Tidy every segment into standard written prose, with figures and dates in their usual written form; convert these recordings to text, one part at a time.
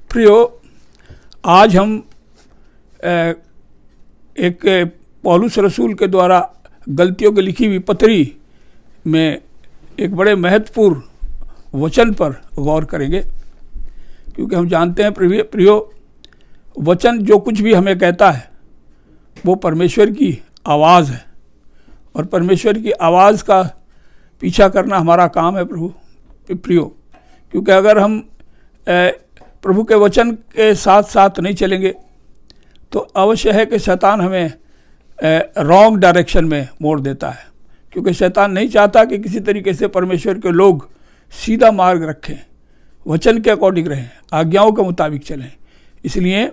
प्रियो, आज हम एक पौलुस रसूल के द्वारा गलतियों की लिखी हुई पत्री में एक बड़े महत्वपूर्ण वचन पर गौर करेंगे, क्योंकि हम जानते हैं प्रियो, वचन जो कुछ भी हमें कहता है वो परमेश्वर की आवाज़ है, और परमेश्वर की आवाज़ का पीछा करना हमारा काम है प्रियो। क्योंकि अगर हम प्रभु के वचन के साथ साथ नहीं चलेंगे तो अवश्य है कि शैतान हमें रॉन्ग डायरेक्शन में मोड़ देता है, क्योंकि शैतान नहीं चाहता कि किसी तरीके से परमेश्वर के लोग सीधा मार्ग रखें, वचन के अकॉर्डिंग रहें, आज्ञाओं के मुताबिक चलें। इसलिए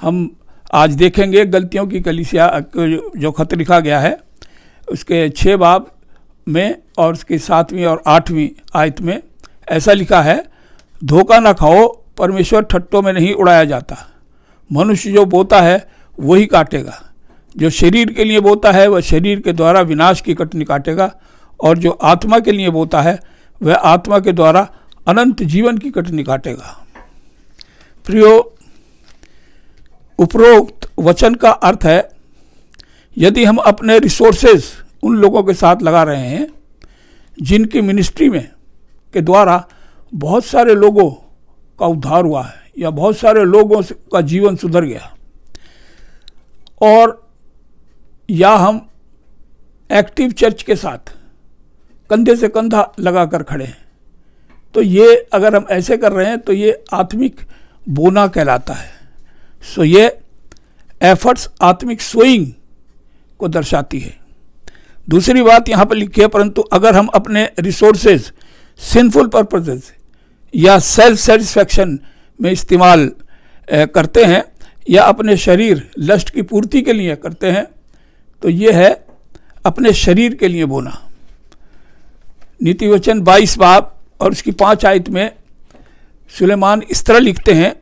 हम आज देखेंगे गलतियों की कलीसिया जो खत लिखा गया है उसके 6 बाब में और उसकी 7वीं और 8वीं आयत में ऐसा लिखा है, धोखा ना खाओ, परमेश्वर ठट्टों में नहीं उड़ाया जाता। मनुष्य जो बोता है वही काटेगा। जो शरीर के लिए बोता है वह शरीर के द्वारा विनाश की कटनी काटेगा, और जो आत्मा के लिए बोता है वह आत्मा के द्वारा अनंत जीवन की कटनी काटेगा। प्रियो, उपरोक्त वचन का अर्थ है, यदि हम अपने रिसोर्सेज उन लोगों के साथ लगा रहे हैं जिनकी मिनिस्ट्री में के द्वारा बहुत सारे लोगों का उद्धार हुआ है या बहुत सारे लोगों का जीवन सुधर गया, और या हम एक्टिव चर्च के साथ कंधे से कंधा लगाकर खड़े हैं, तो ये अगर हम ऐसे कर रहे हैं तो ये आत्मिक बोना कहलाता है। सो ये एफर्ट्स आत्मिक सोइंग को दर्शाती है। दूसरी बात यहाँ पर लिखी है, परंतु अगर हम अपने रिसोर्सेज सिंफुल पर्पसेस या सेल्फ सेटिस्फैक्शन में इस्तेमाल करते हैं या अपने शरीर लस्ट की पूर्ति के लिए करते हैं, तो ये है अपने शरीर के लिए बोना। नीति वचन 22 बाब और उसकी 5 आयत में सुलेमान इस तरह लिखते हैं,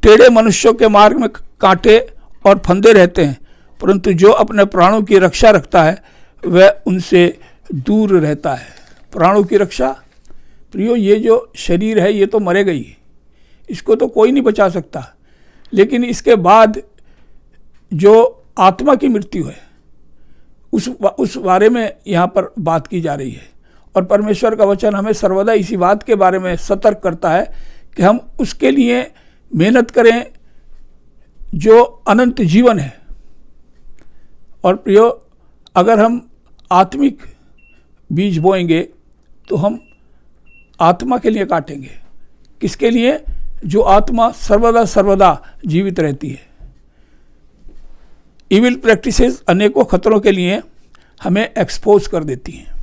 टेढ़े मनुष्यों के मार्ग में कांटे और फंदे रहते हैं, परंतु जो अपने प्राणों की रक्षा रखता है वह उनसे दूर रहता है। प्राणों की रक्षा प्रियो, ये जो शरीर है ये तो मरेगा ही, इसको तो कोई नहीं बचा सकता, लेकिन इसके बाद जो आत्मा की मृत्यु है उस बारे में यहाँ पर बात की जा रही है। और परमेश्वर का वचन हमें सर्वदा इसी बात के बारे में सतर्क करता है कि हम उसके लिए मेहनत करें जो अनंत जीवन है। और प्रियो, अगर हम आत्मिक बीज बोएंगे तो हम आत्मा के लिए काटेंगे। किसके लिए? जो आत्मा सर्वदा जीवित रहती है। इविल प्रैक्टिसेस अनेकों खतरों के लिए हमें एक्सपोज कर देती हैं,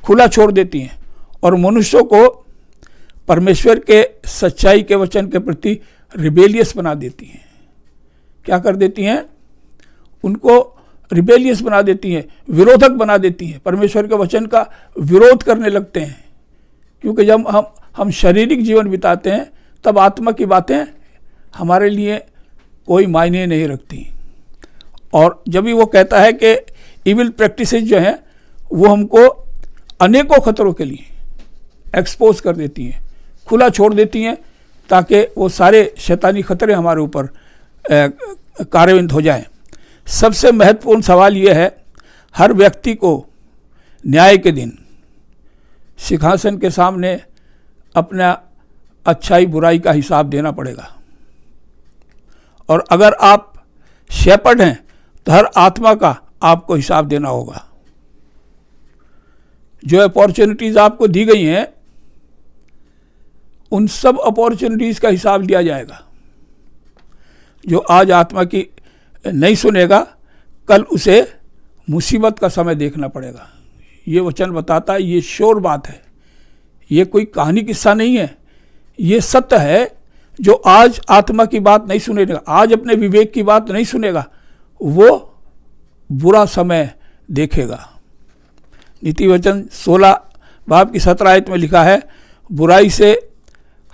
खुला छोड़ देती हैं, और मनुष्यों को परमेश्वर के सच्चाई के वचन के प्रति रिबेलियस बना देती हैं। क्या कर देती हैं? उनको रिबेलियस बना देती हैं, विरोधक बना देती हैं, परमेश्वर के वचन का विरोध करने लगते हैं। क्योंकि जब हम शारीरिक जीवन बिताते हैं तब आत्मा की बातें हमारे लिए कोई मायने नहीं रखती। और जब भी वो कहता है कि इविल प्रैक्टिसेस जो हैं वो हमको अनेकों खतरों के लिए एक्सपोज कर देती हैं, खुला छोड़ देती हैं, ताकि वो सारे शैतानी खतरे हमारे ऊपर कार्यान्वित हो जाएं। सबसे महत्वपूर्ण सवाल ये है, हर व्यक्ति को न्याय के दिन सिंहासन के सामने अपना अच्छाई बुराई का हिसाब देना पड़ेगा। और अगर आप शेपर्ड हैं तो हर आत्मा का आपको हिसाब देना होगा। जो अपॉर्चुनिटीज़ आपको दी गई हैं उन सब अपॉर्चुनिटीज़ का हिसाब लिया जाएगा। जो आज आत्मा की नहीं सुनेगा, कल उसे मुसीबत का समय देखना पड़ेगा। ये वचन बताता है, ये श्योर बात है, ये कोई कहानी किस्सा नहीं है, ये सत्य है। जो आज आत्मा की बात नहीं सुनेगा, आज अपने विवेक की बात नहीं सुनेगा, वो बुरा समय देखेगा। नीति वचन 16 बाब की 17 आयत में लिखा है, बुराई से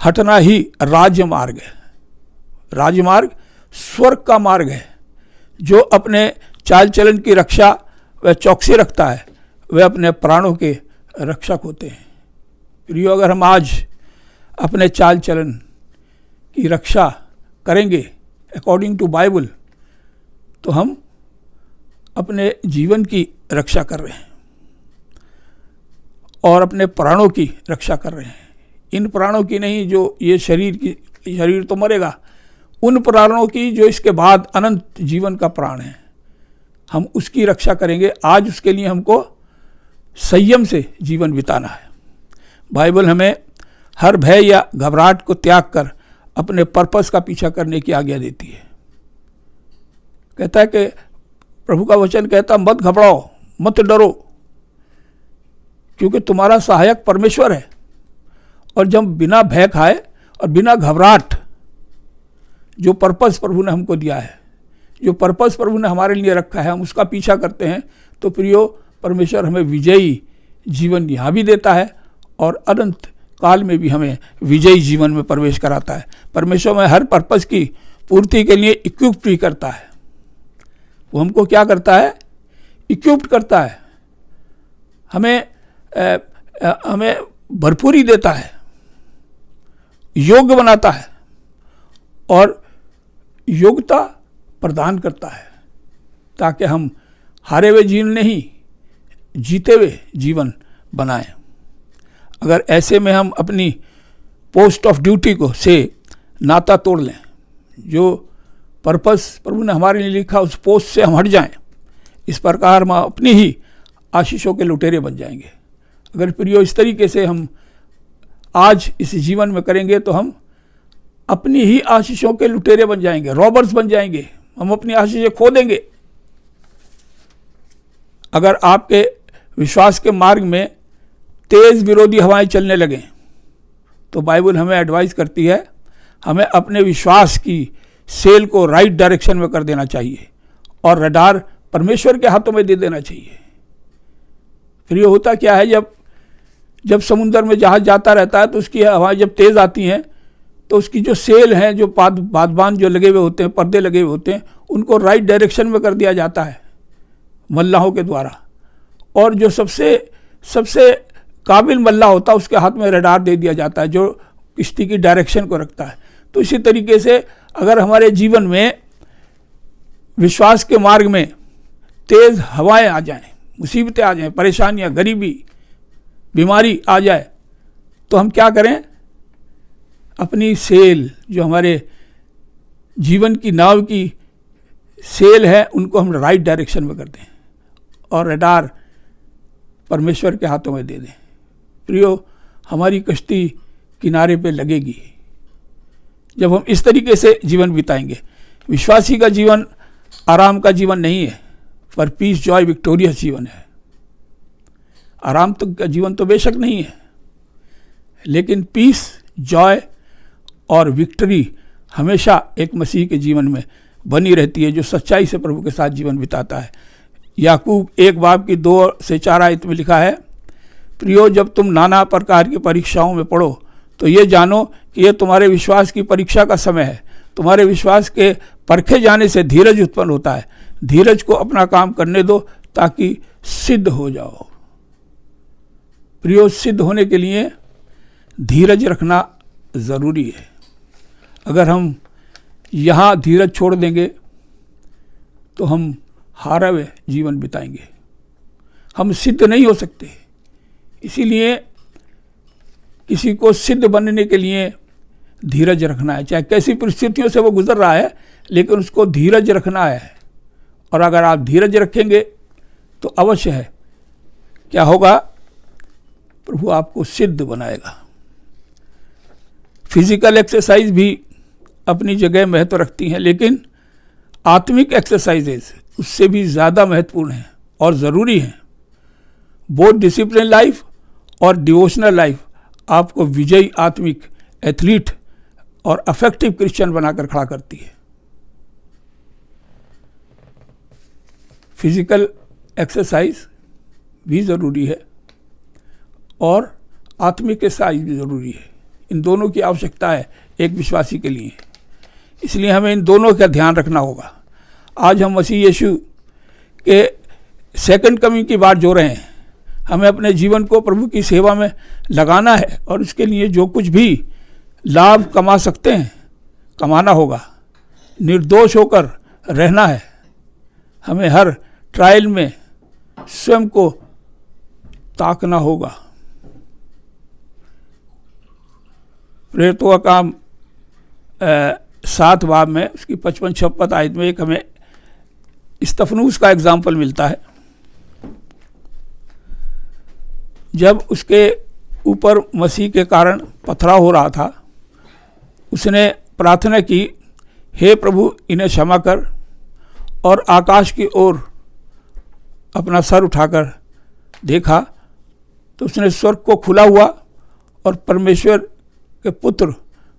हटना ही राजमार्ग है। राजमार्ग स्वर्ग का मार्ग है। जो अपने चाल चलन की रक्षा व चौकसी रखता है वह अपने प्राणों के रक्षक होते हैं। प्रियो, अगर हम आज अपने चाल चलन की रक्षा करेंगे अकॉर्डिंग टू बाइबल, तो हम अपने जीवन की रक्षा कर रहे हैं और अपने प्राणों की रक्षा कर रहे हैं। इन प्राणों की नहीं जो ये शरीर तो मरेगा, उन प्राणों की जो इसके बाद अनंत जीवन का प्राण है, हम उसकी रक्षा करेंगे। आज उसके लिए हमको संयम से जीवन बिताना है। बाइबल हमें हर भय या घबराहट को त्याग कर अपने पर्पस का पीछा करने की आज्ञा देती है। कहता है कि प्रभु का वचन कहता, मत घबराओ, मत डरो, क्योंकि तुम्हारा सहायक परमेश्वर है। और जब बिना भय खाए और बिना घबराहट जो पर्पस प्रभु ने हमको दिया है, जो पर्पस प्रभु ने हमारे लिए रखा है, हम उसका पीछा करते हैं, तो प्रियो परमेश्वर हमें विजयी जीवन यहाँ भी देता है और अनंत काल में भी हमें विजयी जीवन में प्रवेश कराता है। परमेश्वर में हर पर्पस की पूर्ति के लिए इक्विप्ड भी करता है। वो हमको क्या करता है? इक्विप्ड करता है, हमें भरपूरी देता है, योग्य बनाता है और योग्यता प्रदान करता है, ताकि हम हारे हुए जीवन नहीं, जीते हुए जीवन बनाएं। अगर ऐसे में हम अपनी पोस्ट ऑफ ड्यूटी को से नाता तोड़ लें, जो पर्पस प्रभु ने हमारे लिए लिखा उस पोस्ट से हम हट जाएं, इस प्रकार हम अपनी ही आशीषों के लुटेरे बन जाएंगे। अगर प्रियो इस तरीके से हम आज इस जीवन में करेंगे तो हम अपनी ही आशीषों के लुटेरे बन जाएंगे, रॉबर्स बन जाएंगे, हम अपनी आशीषें खो देंगे। अगर आपके विश्वास के मार्ग में तेज विरोधी हवाएं चलने लगें, तो बाइबल हमें एडवाइस करती है हमें अपने विश्वास की सेल को राइट डायरेक्शन में कर देना चाहिए और रडार परमेश्वर के हाथों में दे देना चाहिए। फिर ये होता क्या है, जब समुद्र में जहाज जाता रहता है तो उसकी हवाएं जब तेज़ आती हैं तो उसकी जो सेल हैं, जो बादबान जो लगे हुए होते हैं, पर्दे लगे हुए होते हैं, उनको राइट डायरेक्शन में कर दिया जाता है मल्लाहों के द्वारा। और जो सबसे काबिल मल्लाह होता है उसके हाथ में रडार दे दिया जाता है जो किश्ती की डायरेक्शन को रखता है। तो इसी तरीके से अगर हमारे जीवन में विश्वास के मार्ग में तेज़ हवाएं आ जाएं, मुसीबतें आ जाएं, परेशानियां, गरीबी, बीमारी आ जाए, तो हम क्या करें? अपनी सेल, जो हमारे जीवन की नाव की सेल है, उनको हम राइट डायरेक्शन में कर दें और रडार परमेश्वर के हाथों में दे दें। प्रियो, हमारी कश्ती किनारे पे लगेगी जब हम इस तरीके से जीवन बिताएंगे। विश्वासी का जीवन आराम का जीवन नहीं है, पर पीस, जॉय, विक्टोरियस जीवन है। आराम तो का जीवन तो बेशक नहीं है, लेकिन पीस, जॉय और विक्ट्री हमेशा एक मसीह के जीवन में बनी रहती है, जो सच्चाई से प्रभु के साथ जीवन बिताता है। याकूब 1:2-4 आयत में लिखा है, प्रियो, जब तुम नाना प्रकार की परीक्षाओं में पढ़ो तो ये जानो कि ये तुम्हारे विश्वास की परीक्षा का समय है। तुम्हारे विश्वास के परखे जाने से धीरज उत्पन्न होता है। धीरज को अपना काम करने दो ताकि सिद्ध हो जाओ। प्रियो, सिद्ध होने के लिए धीरज रखना ज़रूरी है। अगर हम यहाँ धीरज छोड़ देंगे तो हम हारा हुए जीवन बिताएंगे, हम सिद्ध नहीं हो सकते। इसीलिए किसी को सिद्ध बनने के लिए धीरज रखना है, चाहे कैसी परिस्थितियों से वो गुजर रहा है, लेकिन उसको धीरज रखना है। और अगर आप धीरज रखेंगे तो अवश्य है क्या होगा? प्रभु आपको सिद्ध बनाएगा। फिजिकल एक्सरसाइज भी अपनी जगह महत्व रखती हैं, लेकिन आत्मिक एक्सरसाइजेज उससे भी ज़्यादा महत्वपूर्ण हैं और ज़रूरी हैं। बोथ डिसिप्लिन लाइफ और डिवोशनल लाइफ आपको विजयी आत्मिक एथलीट और अफेक्टिव क्रिश्चियन बनाकर खड़ा करती है। फिजिकल एक्सरसाइज भी ज़रूरी है और आत्मिक एक्सरसाइज भी ज़रूरी है। इन दोनों की आवश्यकता है एक विश्वासी के लिए, इसलिए हमें इन दोनों का ध्यान रखना होगा। आज हम मसीह यीशु के सेकंड कमिंग की बात जो रहे हैं, हमें अपने जीवन को प्रभु की सेवा में लगाना है और उसके लिए जो कुछ भी लाभ कमा सकते हैं कमाना होगा, निर्दोष होकर रहना है। हमें हर ट्रायल में स्वयं को ताकना होगा। प्रेरितों का काम 7 बाब में उसकी 55-56 आयत में एक हमें स्तफनूस का एग्जाम्पल मिलता है। जब उसके ऊपर मसीह के कारण पथराव हो रहा था, उसने प्रार्थना की, हे प्रभु इन्हें क्षमा कर, और आकाश की ओर अपना सर उठाकर देखा तो उसने स्वर्ग को खुला हुआ और परमेश्वर के पुत्र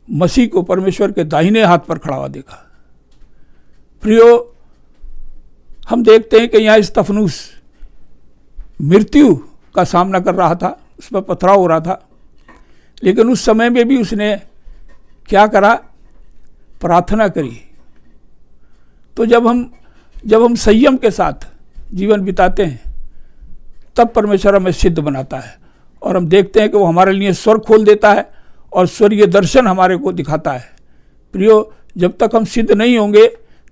मसीह को परमेश्वर के दाहिने हाथ पर खड़ा हुआ देखा। प्रियो, हम देखते हैं कि यहाँ स्तफनूस मृत्यु का सामना कर रहा था, उस पर पथराव हो रहा था, लेकिन उस समय में भी उसने क्या करा? प्रार्थना करी। तो जब हम संयम के साथ जीवन बिताते हैं, तब परमेश्वर हमें सिद्ध बनाता है, और हम देखते हैं कि वो हमारे लिए स्वर्ग खोल देता है और स्वर्गीय दर्शन हमारे को दिखाता है। प्रियो, जब तक हम सिद्ध नहीं होंगे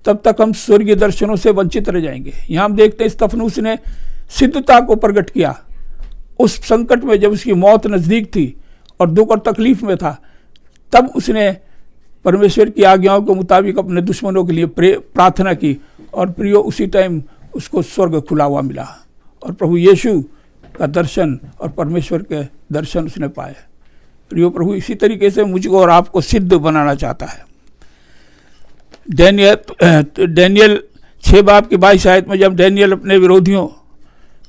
तब तक हम स्वर्गीय दर्शनों से वंचित रह जाएंगे। यहाँ हम देखते हैं स्तफनूस ने सिद्धता को प्रकट किया। उस संकट में जब उसकी मौत नज़दीक थी और दुख और तकलीफ में था, तब उसने परमेश्वर की आज्ञाओं के मुताबिक अपने दुश्मनों के लिए प्रार्थना की, और प्रियो उसी टाइम उसको स्वर्ग खुला हुआ मिला और प्रभु यीशु का दर्शन और परमेश्वर के दर्शन उसने पाए। प्रियो, प्रभु इसी तरीके से मुझको और आपको सिद्ध बनाना चाहता है। डैनियल 6 बाब की 22 आयत में जब डैनियल अपने विरोधियों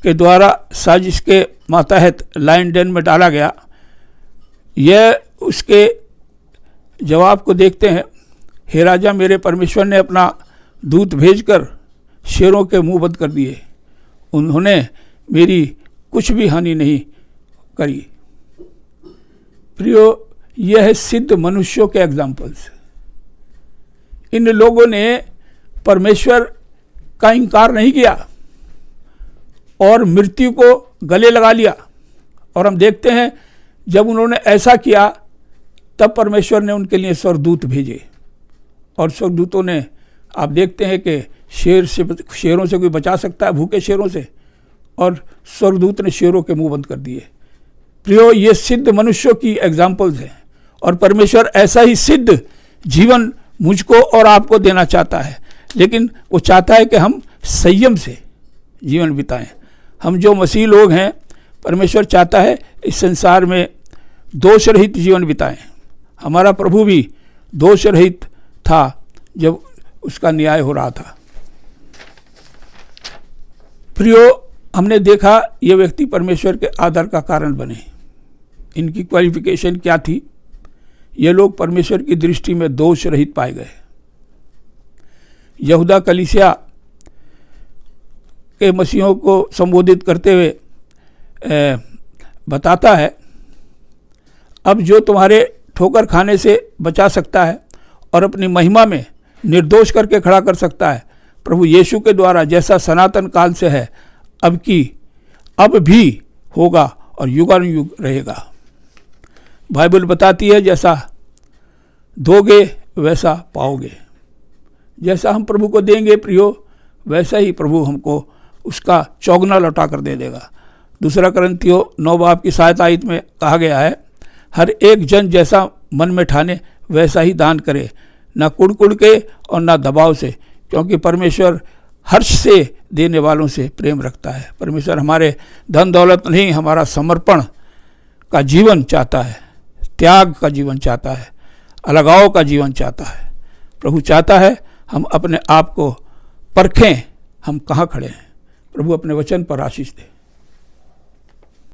के द्वारा साजिश के मातहत लायन डेन में डाला गया, यह उसके जवाब को देखते हैं, हे राजा, मेरे परमेश्वर ने अपना दूत भेजकर शेरों के मुंह बंद कर दिए, उन्होंने मेरी कुछ भी हानि नहीं करी। प्रियो, यह है सिद्ध मनुष्यों के एग्जाम्पल्स। इन लोगों ने परमेश्वर का इनकार नहीं किया और मृत्यु को गले लगा लिया, और हम देखते हैं जब उन्होंने ऐसा किया तब परमेश्वर ने उनके लिए स्वर्गदूत भेजे, और स्वर्गदूतों ने, आप देखते हैं कि शेरों से कोई बचा सकता है, भूखे शेरों से, और स्वर्गदूत ने शेरों के मुंह बंद कर दिए। प्रियो, ये सिद्ध मनुष्यों की एग्जाम्पल्स हैं, और परमेश्वर ऐसा ही सिद्ध जीवन मुझको और आपको देना चाहता है, लेकिन वो चाहता है कि हम संयम से जीवन बिताएं। हम जो मसीह लोग हैं, परमेश्वर चाहता है इस संसार में दोष रहित जीवन बिताएं। हमारा प्रभु भी दोष रहित था जब उसका न्याय हो रहा था। प्रियो, हमने देखा ये व्यक्ति परमेश्वर के आदर का कारण बने। इनकी क्वालिफिकेशन क्या थी? ये लोग परमेश्वर की दृष्टि में दोष रहित पाए गए। यहूदा कलीसिया के मसीहों को संबोधित करते हुए बताता है, अब जो तुम्हारे ठोकर खाने से बचा सकता है और अपनी महिमा में निर्दोष करके खड़ा कर सकता है, प्रभु यीशु के द्वारा, जैसा सनातन काल से है, अब भी होगा और युगानुयुग रहेगा। बाइबल बताती है, जैसा दोगे वैसा पाओगे। जैसा हम प्रभु को देंगे प्रियो, वैसा ही प्रभु हमको उसका चौगुना लौटा कर दे देगा। 2 कुरिन्थियों 9 बाब की 7 आयत में कहा गया है, हर एक जन जैसा मन में ठाने वैसा ही दान करे, ना कुड़ के और ना दबाव से, क्योंकि परमेश्वर हर्ष से देने वालों से प्रेम रखता है। परमेश्वर हमारे धन दौलत नहीं, हमारा समर्पण का जीवन चाहता है, त्याग का जीवन चाहता है, अलगाव का जीवन चाहता है। प्रभु चाहता है हम अपने आप को परखें, हम कहाँ खड़े हैं। प्रभु अपने वचन पर आशीष दे।